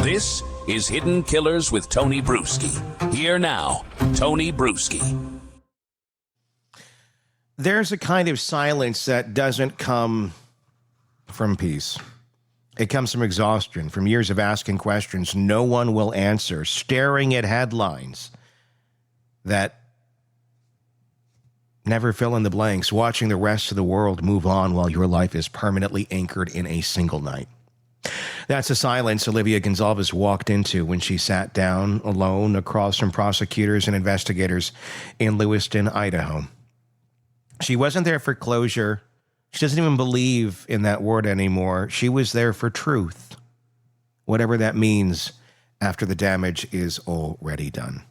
This is Hidden Killers with Tony Brueski. Here now, Tony Brueski. There's a kind of silence that doesn't come from peace. It comes from exhaustion, from years of asking questions no one will answer, staring at headlines that never fill in the blanks, watching the rest of the world move on while your life is permanently anchored in a single night. That's the silence Alivia Goncalves walked into when she sat down alone across from prosecutors and investigators in Lewiston, Idaho. She wasn't there for closure. She doesn't even believe in that word anymore. She was there for truth, whatever that means after the damage is already done.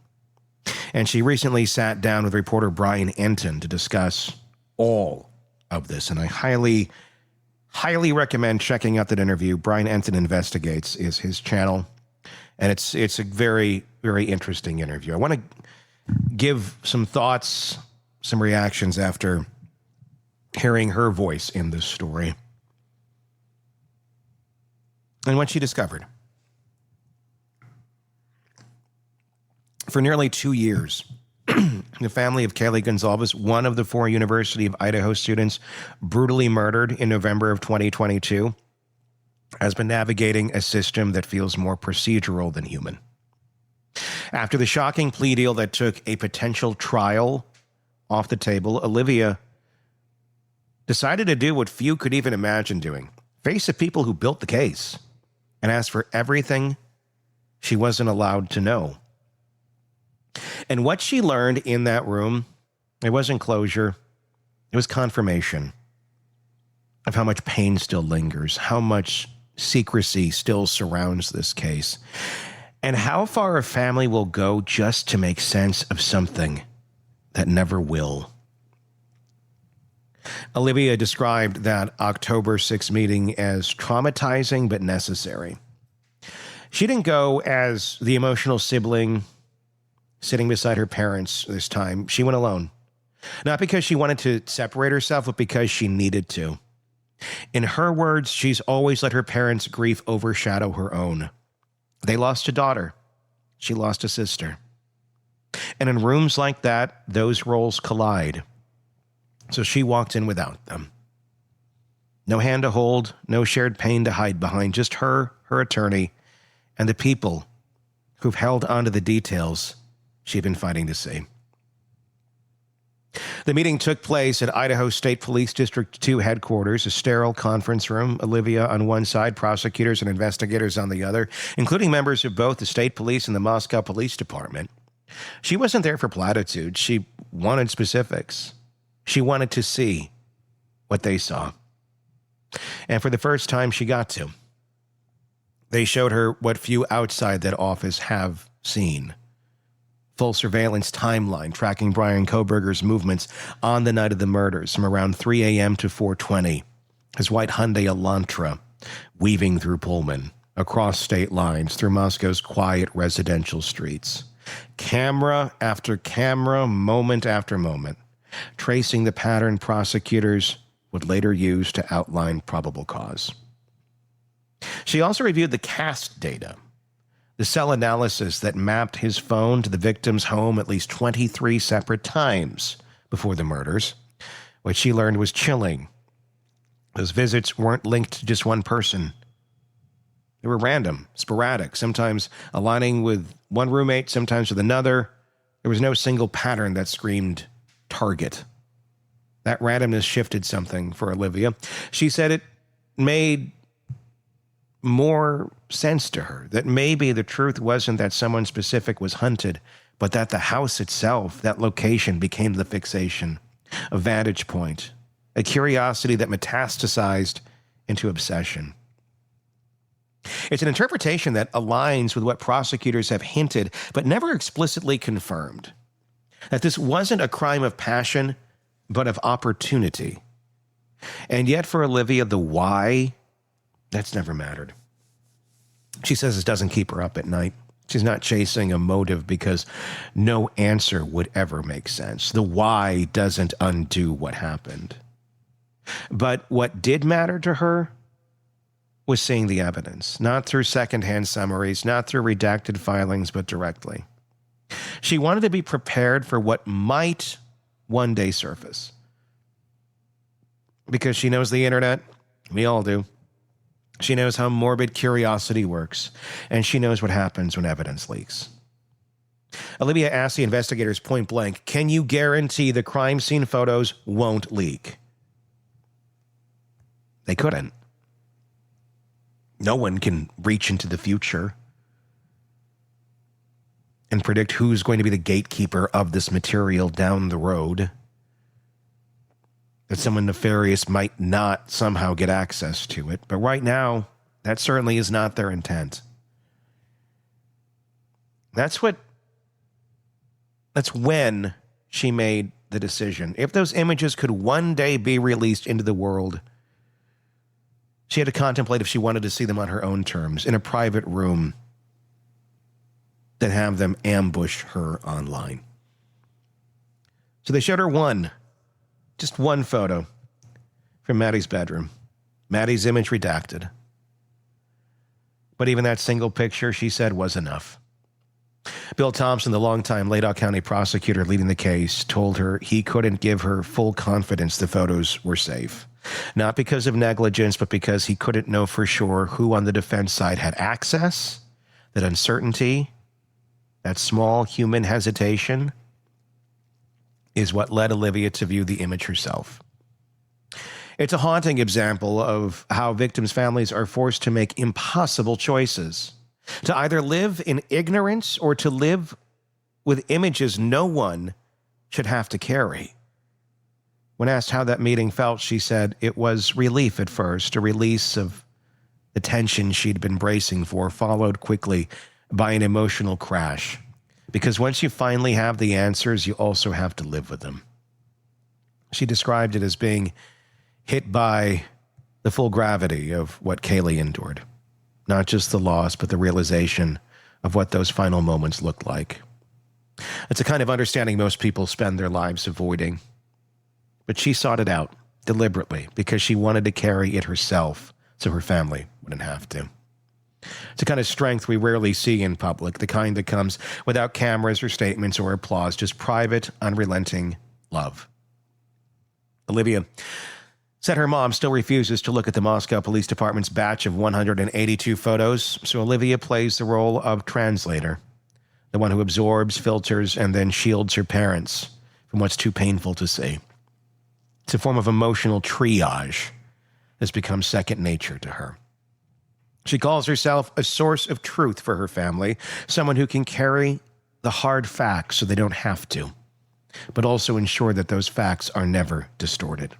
And she recently sat down with reporter Brian Entin to discuss all of this, and I highly recommend checking out that interview. Brian Entin Investigates is his channel, and it's a very, very interesting interview. I want to give some thoughts, some reactions after hearing her voice in this story and what she discovered. For nearly 2 years, the family of Kaylee Goncalves, one of the 4 University of Idaho students brutally murdered in November of 2022, has been navigating a system that feels more procedural than human. After the shocking plea deal that took a potential trial off the table, Alivia decided to do what few could even imagine doing: face the people who built the case and ask for everything she wasn't allowed to know. And what she learned in that room, it wasn't closure, it was confirmation of how much pain still lingers, how much secrecy still surrounds this case, and how far a family will go just to make sense of something that never will. Alivia described that October 6th meeting as traumatizing but necessary. She didn't go as the emotional sibling sitting beside her parents this time. She went alone. Not because she wanted to separate herself, but because she needed to. In her words, she's always let her parents' grief overshadow her own. They lost a daughter. She lost a sister. And in rooms like that, those roles collide. So she walked in without them. No hand to hold, no shared pain to hide behind, just her attorney, and the people who've held onto the details she'd been fighting to see. The meeting took place at Idaho State Police District 2 headquarters, a sterile conference room. Alivia on one side, prosecutors and investigators on the other, including members of both the state police and the Moscow Police Department. She wasn't there for platitudes. She wanted specifics. She wanted to see what they saw. And for the first time, she got to. They showed her what few outside that office have seen. Full surveillance timeline tracking Bryan Kohberger's movements on the night of the murders from around 3 a.m. to 4:20. His white Hyundai Elantra weaving through Pullman, across state lines, through Moscow's quiet residential streets. Camera after camera, moment after moment, tracing the pattern prosecutors would later use to outline probable cause. She also reviewed the CAST data, the cell analysis that mapped his phone to the victim's home at least 23 separate times before the murders, which she learned was chilling. Those visits weren't linked to just one person. They were random, sporadic, sometimes aligning with one roommate, sometimes with another. There was no single pattern that screamed target. That randomness shifted something for Alivia. She said it made more sense to her, that maybe the truth wasn't that someone specific was hunted, but that the house itself, that location, became the fixation, a vantage point, a curiosity that metastasized into obsession. It's an interpretation that aligns with what prosecutors have hinted, but never explicitly confirmed, that this wasn't a crime of passion, but of opportunity. And yet for Alivia, the why, that's never mattered. She says this doesn't keep her up at night. She's not chasing a motive because no answer would ever make sense. The why doesn't undo what happened. But what did matter to her was seeing the evidence, not through secondhand summaries, not through redacted filings, but directly. She wanted to be prepared for what might one day surface. Because she knows the internet. We all do. She knows how morbid curiosity works, and she knows what happens when evidence leaks. Alivia asked the investigators point blank, "Can you guarantee the crime scene photos won't leak?" They couldn't. No one can reach into the future and predict who's going to be the gatekeeper of this material down the road, that someone nefarious might not somehow get access to it. But right now, that certainly is not their intent. That's when she made the decision. If those images could one day be released into the world, she had to contemplate if she wanted to see them on her own terms, in a private room, than have them ambush her online. So they showed her just one photo from Maddie's bedroom. Maddie's image redacted. But even that single picture, she said, was enough. Bill Thompson, the longtime Ladau County prosecutor leading the case, told her he couldn't give her full confidence the photos were safe. Not because of negligence, but because he couldn't know for sure who on the defense side had access. That uncertainty, that small human hesitation, is what led Alivia to view the image herself. It's a haunting example of how victims' families are forced to make impossible choices. To either live in ignorance or to live with images no one should have to carry. When asked how that meeting felt, she said it was relief at first, a release of the tension she'd been bracing for, followed quickly by an emotional crash. Because once you finally have the answers, you also have to live with them. She described it as being hit by the full gravity of what Kaylee endured. Not just the loss, but the realization of what those final moments looked like. It's a kind of understanding most people spend their lives avoiding. But she sought it out deliberately because she wanted to carry it herself so her family wouldn't have to. It's a kind of strength we rarely see in public, the kind that comes without cameras or statements or applause, just private, unrelenting love. Alivia said her mom still refuses to look at the Moscow Police Department's batch of 182 photos, so Alivia plays the role of translator, the one who absorbs, filters, and then shields her parents from what's too painful to see. It's a form of emotional triage that's become second nature to her. She calls herself a source of truth for her family, someone who can carry the hard facts so they don't have to, but also ensure that those facts are never distorted.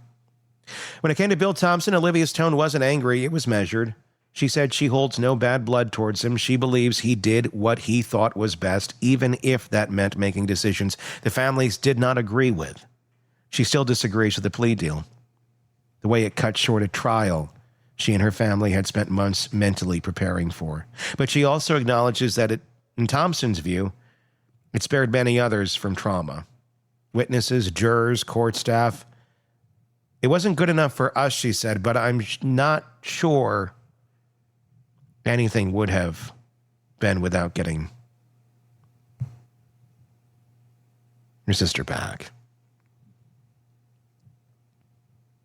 When it came to Bill Thompson, Alivia's tone wasn't angry, it was measured. She said she holds no bad blood towards him. She believes he did what he thought was best, even if that meant making decisions the families did not agree with. She still disagrees with the plea deal, the way it cut short a trial she and her family had spent months mentally preparing for. But she also acknowledges that in Thompson's view, it spared many others from trauma. Witnesses, jurors, court staff. It wasn't good enough for us, she said, but I'm not sure anything would have been without getting your sister back.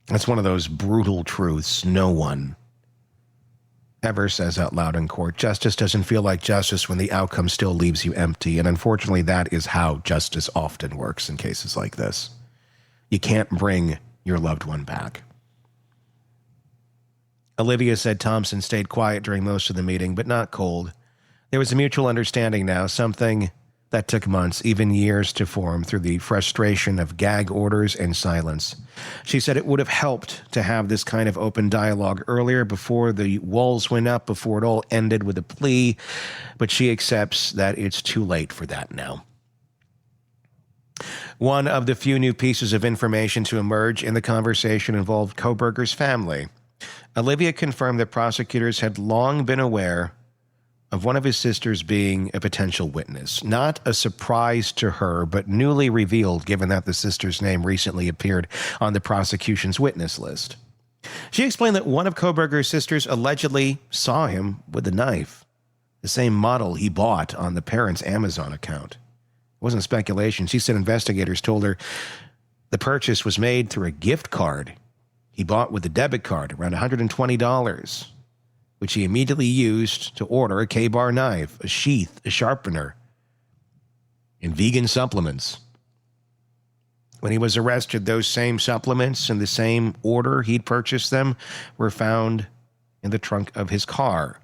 That's one of those brutal truths no one ever says out loud in court. Justice doesn't feel like justice when the outcome still leaves you empty. And unfortunately, that is how justice often works in cases like this. You can't bring your loved one back. Alivia said Thompson stayed quiet during most of the meeting, but not cold. There was a mutual understanding now, something that took months, even years to form through the frustration of gag orders and silence. She said it would have helped to have this kind of open dialogue earlier, before the walls went up, before it all ended with a plea, but she accepts that it's too late for that now. One of the few new pieces of information to emerge in the conversation involved Kohberger's family. Alivia confirmed that prosecutors had long been aware of one of his sisters being a potential witness. Not a surprise to her, but newly revealed given that the sister's name recently appeared on the prosecution's witness list. She explained that one of Kohberger's sisters allegedly saw him with a knife, the same model he bought on the parents' Amazon account. It wasn't speculation. She said investigators told her the purchase was made through a gift card he bought with a debit card, around $120, which he immediately used to order a K-bar knife, a sheath, a sharpener, and vegan supplements. When he was arrested, those same supplements in the same order he'd purchased them were found in the trunk of his car.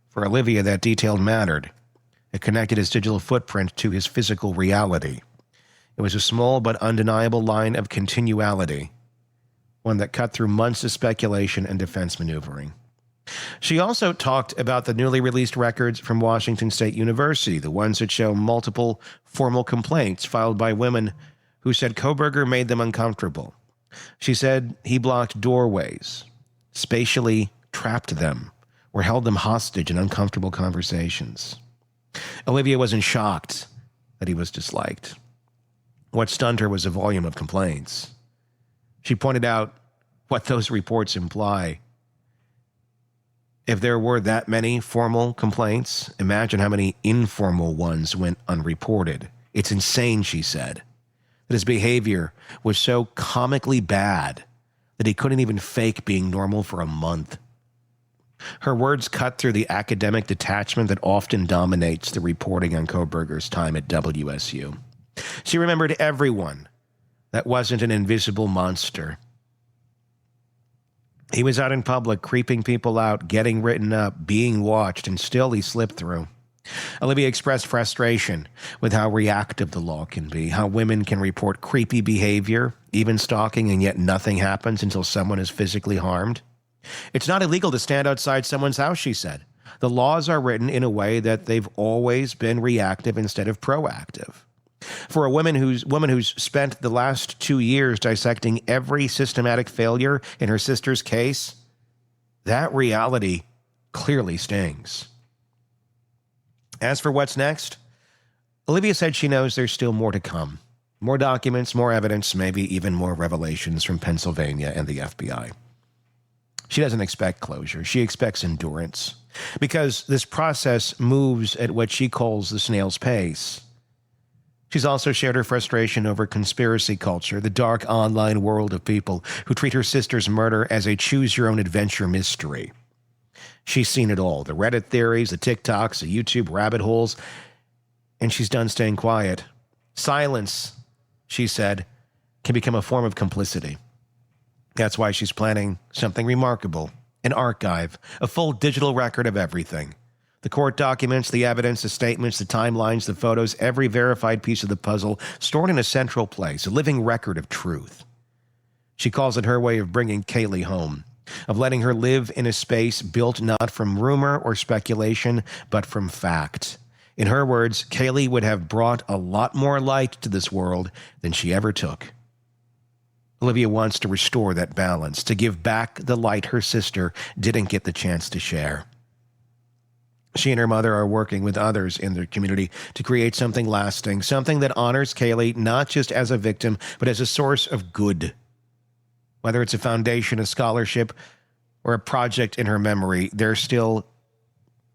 For Alivia, that detail mattered. It connected his digital footprint to his physical reality. It was a small but undeniable line of continuality, one that cut through months of speculation and defense maneuvering. She also talked about the newly released records from Washington State University, the ones that show multiple formal complaints filed by women who said Kohberger made them uncomfortable. She said he blocked doorways, spatially trapped them, or held them hostage in uncomfortable conversations. Alivia wasn't shocked that he was disliked. What stunned her was the volume of complaints. She pointed out what those reports imply. If there were that many formal complaints, imagine how many informal ones went unreported. It's insane, she said, that his behavior was so comically bad that he couldn't even fake being normal for a month. Her words cut through the academic detachment that often dominates the reporting on Kohberger's time at WSU. She remembered everyone that wasn't an invisible monster. He was out in public, creeping people out, getting written up, being watched, and still he slipped through. Alivia expressed frustration with how reactive the law can be, how women can report creepy behavior, even stalking, and yet nothing happens until someone is physically harmed. It's not illegal to stand outside someone's house, she said. The laws are written in a way that they've always been reactive instead of proactive. For a woman who's spent the last 2 years dissecting every systematic failure in her sister's case, that reality clearly stings. As for what's next, Alivia said she knows there's still more to come. More documents, more evidence, maybe even more revelations from Pennsylvania and the FBI. She doesn't expect closure. She expects endurance, because this process moves at what she calls the snail's pace. She's also shared her frustration over conspiracy culture, the dark online world of people who treat her sister's murder as a choose-your-own-adventure mystery. She's seen it all, the Reddit theories, the TikToks, the YouTube rabbit holes, and she's done staying quiet. Silence, she said, can become a form of complicity. That's why she's planning something remarkable, an archive, a full digital record of everything. The court documents, the evidence, the statements, the timelines, the photos, every verified piece of the puzzle stored in a central place, a living record of truth. She calls it her way of bringing Kaylee home, of letting her live in a space built not from rumor or speculation, but from fact. In her words, Kaylee would have brought a lot more light to this world than she ever took. Alivia wants to restore that balance, to give back the light her sister didn't get the chance to share. She and her mother are working with others in their community to create something lasting, something that honors Kaylee not just as a victim, but as a source of good. Whether it's a foundation, a scholarship, or a project in her memory, they're still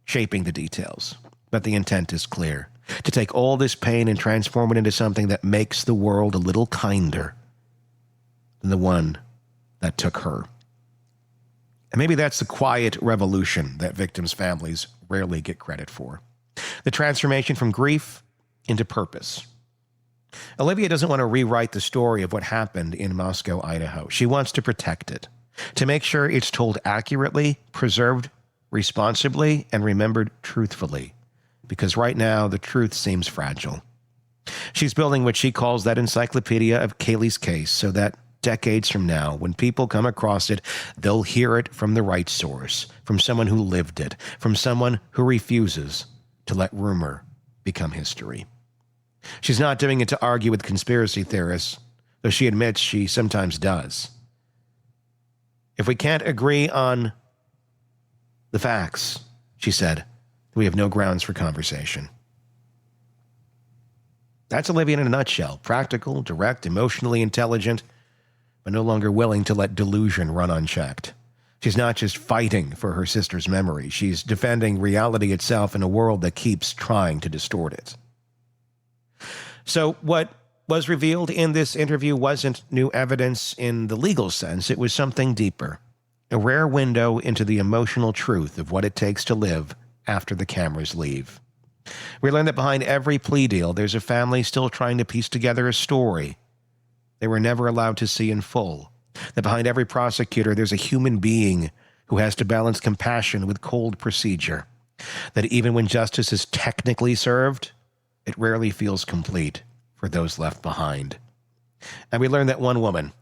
shaping the details. But the intent is clear, to take all this pain and transform it into something that makes the world a little kinder than the one that took her. And maybe that's the quiet revolution that victims' families rarely get credit for. The transformation from grief into purpose. Alivia doesn't want to rewrite the story of what happened in Moscow, Idaho. She wants to protect it, to make sure it's told accurately, preserved responsibly, and remembered truthfully. Because right now, the truth seems fragile. She's building what she calls that encyclopedia of Kaylee's case, so that decades from now, when people come across it, they'll hear it from the right source, from someone who lived it, from someone who refuses to let rumor become history. She's not doing it to argue with conspiracy theorists, though she admits she sometimes does. If we can't agree on the facts, she said, we have no grounds for conversation. That's Alivia in a nutshell. Practical, direct, emotionally intelligent, but no longer willing to let delusion run unchecked. She's not just fighting for her sister's memory. She's defending reality itself in a world that keeps trying to distort it. So what was revealed in this interview wasn't new evidence in the legal sense. It was something deeper, a rare window into the emotional truth of what it takes to live after the cameras leave. We learned that behind every plea deal, there's a family still trying to piece together a story they were never allowed to see in full. That behind every prosecutor, there's a human being who has to balance compassion with cold procedure. That even when justice is technically served, it rarely feels complete for those left behind. And we learned that one woman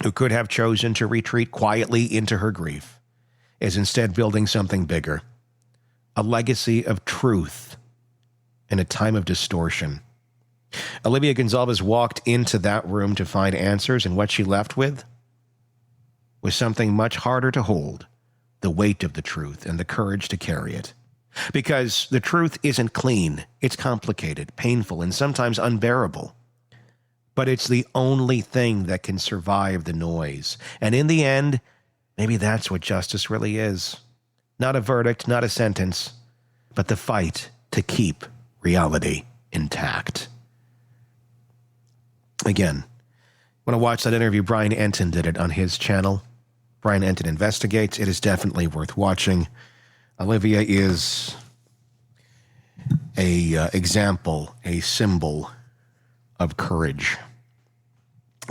who could have chosen to retreat quietly into her grief is instead building something bigger. A legacy of truth in a time of distortion. Alivia Goncalves walked into that room to find answers, and what she left with was something much harder to hold, the weight of the truth and the courage to carry it. Because the truth isn't clean, it's complicated, painful, and sometimes unbearable. But it's the only thing that can survive the noise. And in the end, maybe that's what justice really is. Not a verdict, not a sentence, but the fight to keep reality intact. Again, want to watch that interview? Brian Entin did it on his channel. Brian Entin Investigates. It is definitely worth watching. Alivia is a example, a symbol of courage.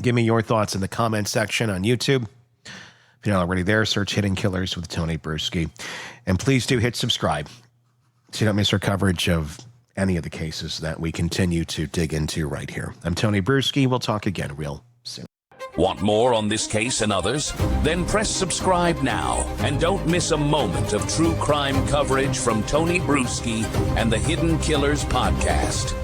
Give me your thoughts in the comments section on YouTube. If you're not already there, search Hidden Killers with Tony Brueski. And please do hit subscribe so you don't miss our coverage of any of the cases that we continue to dig into right here. I'm Tony Brueski. We'll talk again real soon. Want more on this case and others? Then press subscribe now and don't miss a moment of true crime coverage from Tony Brueski and the Hidden Killers podcast.